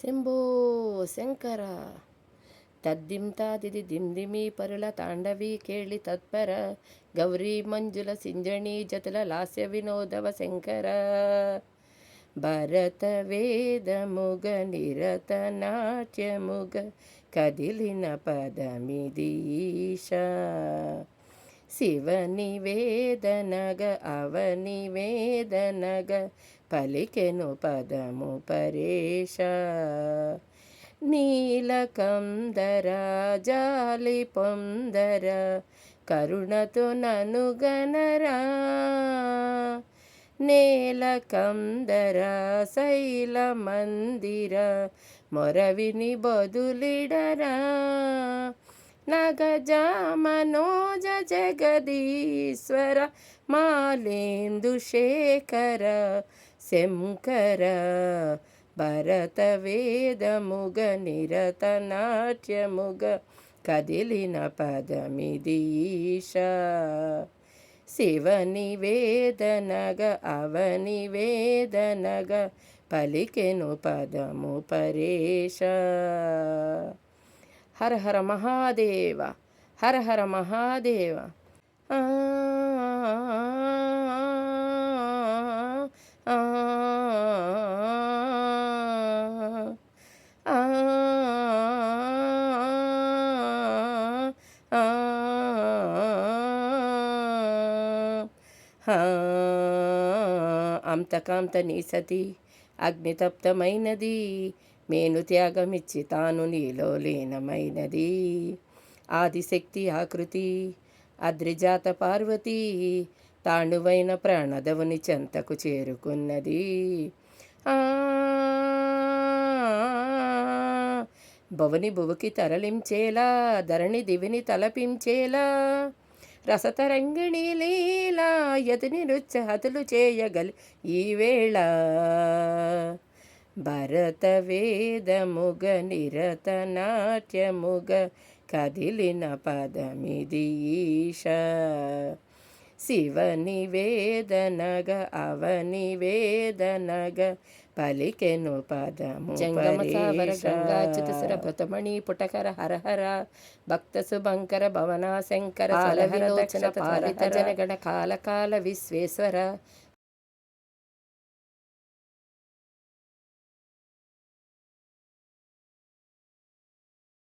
శంభో శంకర తద్దిం తాదిది దిందిమి పరుల తాండవి కేళి తత్పర గౌరీ మంజుల సింజణి జతుల లాస్య వినోదవ శంకర భరత వేదముగ నిరత నాట్యముగ కదిలిన పదమిదీశ శివనివేదనగ అవనివేదనగ పలికెను పదము పరేశ నీలకందర జాలి పొందర కరుణతో ననుగనరా నేలకందర శైల మందిర మొరవిని బదులిడరా నగజామనోజ జగదీశ్వర మాలేందు శేఖర శంకర భరత వేదముగ నిరత నాట్యముగ కదిలిన పదమిదీశ శివనివేదనగ అవనివేదనగ పలికెను పదము పరేశ హర హర మహాదేవ హర హర మహాదేవ ఆ ఆ ఆ అంతకాంత నీ సతి అగ్నితప్తమైనది మేను త్యాగమిచ్చి తాను నీలో లీనమైనది ఆదిశక్తి ఆకృతి అద్రిజాత పార్వతి తాండువైన ప్రాణదవుని చెంతకు చేరుకున్నది భువని భువుకి తరలించేలా ధరణి దివిని తలపించేలా రసతరంగిణి లీలా యతిని నృత్య హతులు చేయగలి ఈవేళ భరత వేదముగ నిరత నాట్యముగ కదిలిన పదమిదీశ శివనివేదనగ అవనివేదనగ పలికెను పదము గంగాచ్యుతసుర భృతమణి పుటకర హరహర భక్త శుభంకర భవనా శంకర సలవిలోచన పాలిత జనగణ కాలకాల విశ్వేశ్వర